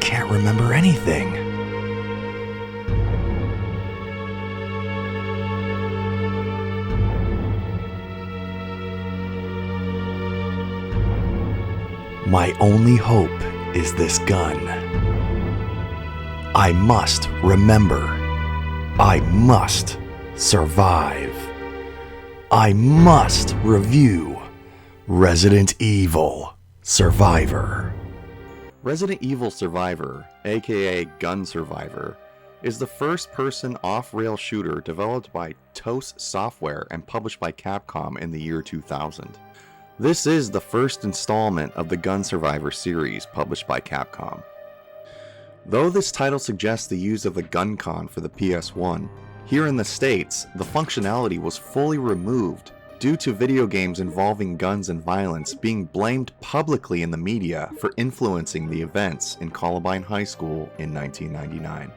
can't remember anything. My only hope is this gun. I must remember. I must survive. I must review Resident Evil Survivor. Resident Evil Survivor, aka Gun Survivor, is the first-person off-rail shooter developed by TOS Software and published by Capcom in the year 2000. This is the first installment of the Gun Survivor series published by Capcom. Though this title suggests the use of the gun con for the PS1, here in the States, the functionality was fully removed due to video games involving guns and violence being blamed publicly in the media for influencing the events in Columbine High School in 1999.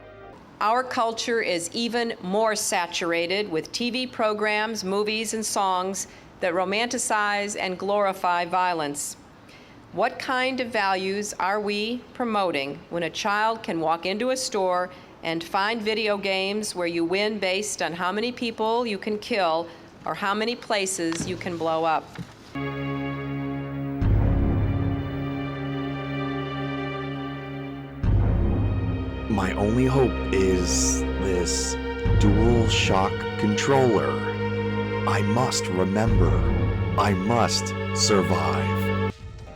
Our culture is even more saturated with TV programs, movies, and songs that romanticize and glorify violence. What kind of values are we promoting when a child can walk into a store and find video games where you win based on how many people you can kill or how many places you can blow up? My only hope is this dual shock controller. I must remember. I must survive.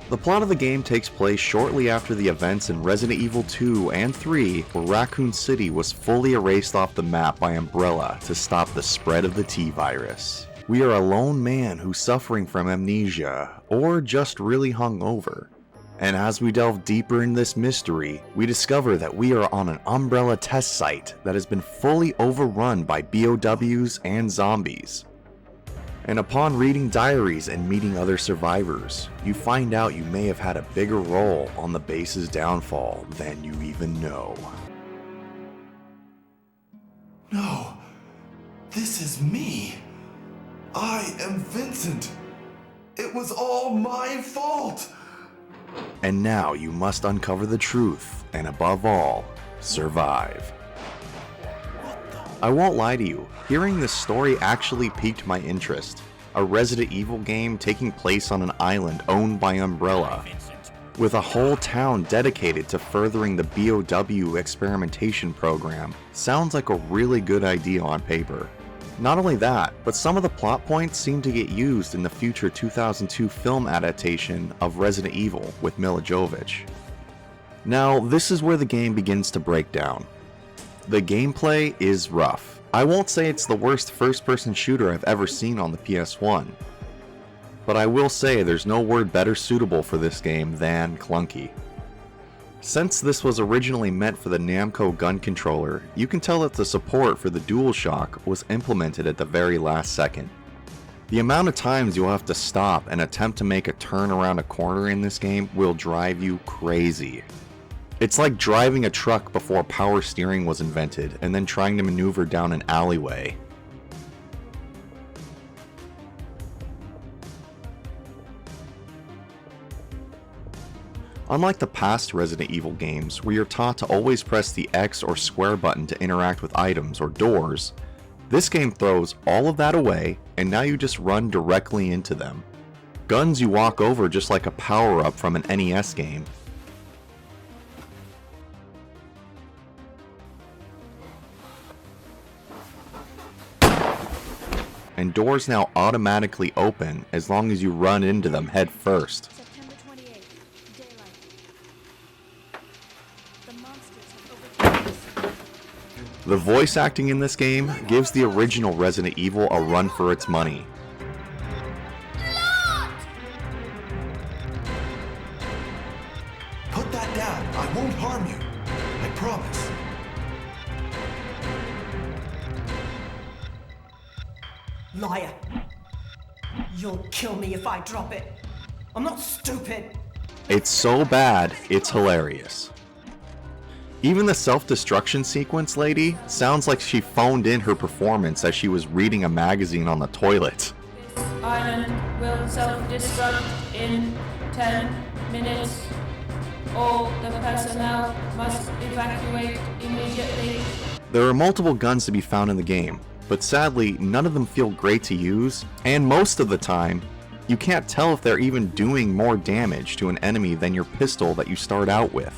The plot of the game takes place shortly after the events in Resident Evil 2 and 3, where Raccoon City was fully erased off the map by Umbrella to stop the spread of the T-virus. We are a lone man who's suffering from amnesia, or just really hungover. And as we delve deeper in this mystery, we discover that we are on an Umbrella test site that has been fully overrun by BOWs and zombies. And upon reading diaries and meeting other survivors, you find out you may have had a bigger role on the base's downfall than you even know. No, this is me. I am Vincent. It was all my fault. And now you must uncover the truth, and above all, survive. I won't lie to you, hearing this story actually piqued my interest. A Resident Evil game taking place on an island owned by Umbrella, with a whole town dedicated to furthering the BOW experimentation program, sounds like a really good idea on paper. Not only that, but some of the plot points seem to get used in the future 2002 film adaptation of Resident Evil with Milla Jovovich. Now, this is where the game begins to break down. The gameplay is rough. I won't say it's the worst first-person shooter I've ever seen on the PS1, but I will say there's no word better suitable for this game than clunky. Since this was originally meant for the Namco gun controller, you can tell that the support for the DualShock was implemented at the very last second. The amount of times you'll have to stop and attempt to make a turn around a corner in this game will drive you crazy. It's like driving a truck before power steering was invented and then trying to maneuver down an alleyway. Unlike the past Resident Evil games, where you're taught to always press the X or square button to interact with items or doors, this game throws all of that away and now you just run directly into them. Guns you walk over just like a power-up from an NES game. And doors now automatically open as long as you run into them head first. September 28th, daylight. The monsters have overtaken us. The voice acting in this game gives the original Resident Evil a run for its money. Put that down. I won't harm you. I promise. Liar. You'll kill me if I drop it. I'm not stupid. It's so bad, it's hilarious. Even the self-destruction sequence lady sounds like she phoned in her performance as she was reading a magazine on the toilet. This island will self-destruct in 10 minutes. All the personnel must evacuate immediately. There are multiple guns to be found in the game, but sadly none of them feel great to use, and most of the time, you can't tell if they're even doing more damage to an enemy than your pistol that you start out with.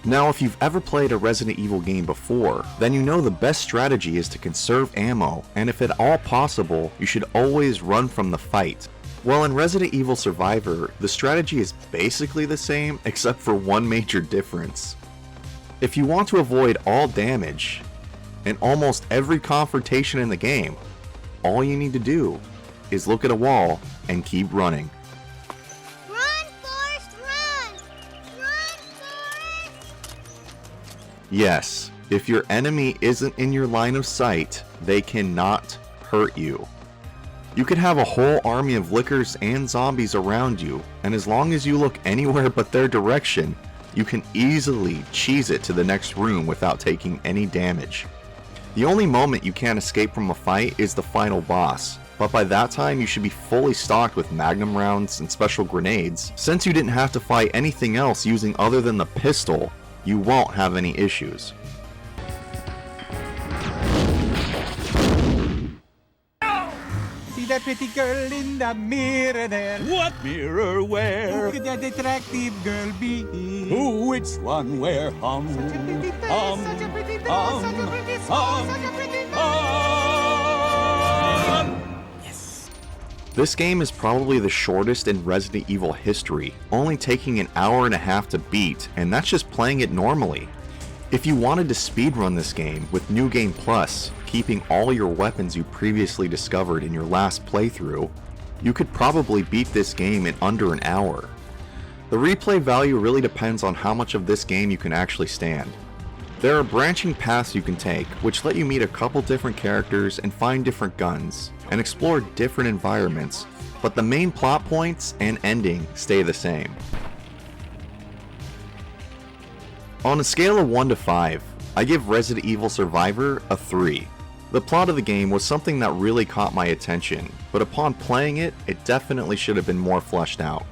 Now, if you've ever played a Resident Evil game before, then you know the best strategy is to conserve ammo, and if at all possible, you should always run from the fight. Well, in Resident Evil Survivor, the strategy is basically the same, except for one major difference. If you want to avoid all damage, in almost every confrontation in the game, all you need to do is look at a wall and keep running. Yes, if your enemy isn't in your line of sight, they cannot hurt you. You could have a whole army of lickers and zombies around you, and as long as you look anywhere but their direction, you can easily cheese it to the next room without taking any damage. The only moment you can't escape from a fight is the final boss, but by that time you should be fully stocked with magnum rounds and special grenades. Since you didn't have to fight anything else using other than the pistol, you won't have any issues. See that pretty girl in the mirror there? What mirror Who where? could that attractive girl be? Who, which one, where? Such a pretty face, such a pretty nose, such a pretty smile, such a pretty This game is probably the shortest in Resident Evil history, only taking an hour and a half to beat, and that's just playing it normally. If you wanted to speedrun this game with New Game Plus, keeping all your weapons you previously discovered in your last playthrough, you could probably beat this game in under an hour. The replay value really depends on how much of this game you can actually stand. There are branching paths you can take, which let you meet a couple different characters and find different guns, and explore different environments, but the main plot points and ending stay the same. On a scale of 1 to 5, I give Resident Evil Survivor a 3. The plot of the game was something that really caught my attention, but upon playing it, it definitely should have been more fleshed out.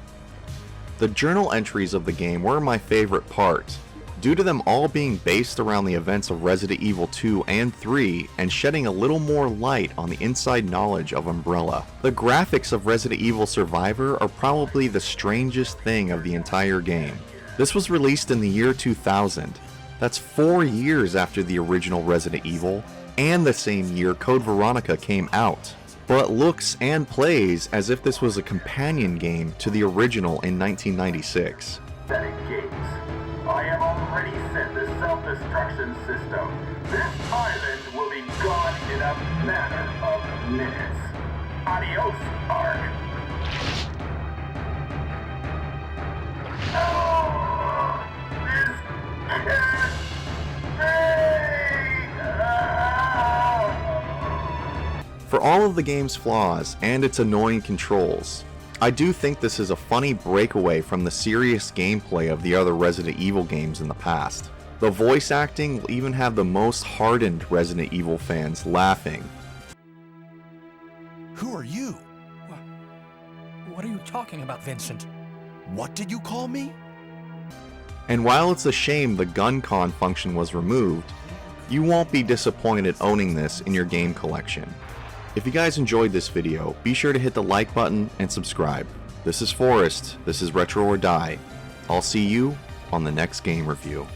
The journal entries of the game were my favorite part, due to them all being based around the events of Resident Evil 2 and 3 and shedding a little more light on the inside knowledge of Umbrella. The graphics of Resident Evil Survivor are probably the strangest thing of the entire game. This was released in the year 2000. That's 4 years after the original Resident Evil, and the same year Code Veronica came out, but looks and plays as if this was a companion game to the original in 1996. Gates. I have already sent the self-destruction system. This island will be gone in a matter of minutes. Adios, Ark. Oh, this can't be. For all of the game's flaws and its annoying controls, I do think this is a funny breakaway from the serious gameplay of the other Resident Evil games in the past. The voice acting will even have the most hardened Resident Evil fans laughing. Who are you? What are you talking about, Vincent? What did you call me? And while it's a shame the gun con function was removed, you won't be disappointed owning this in your game collection. If you guys enjoyed this video, be sure to hit the like button and subscribe. This is Forrest, this is Retro or Die. I'll see you on the next game review.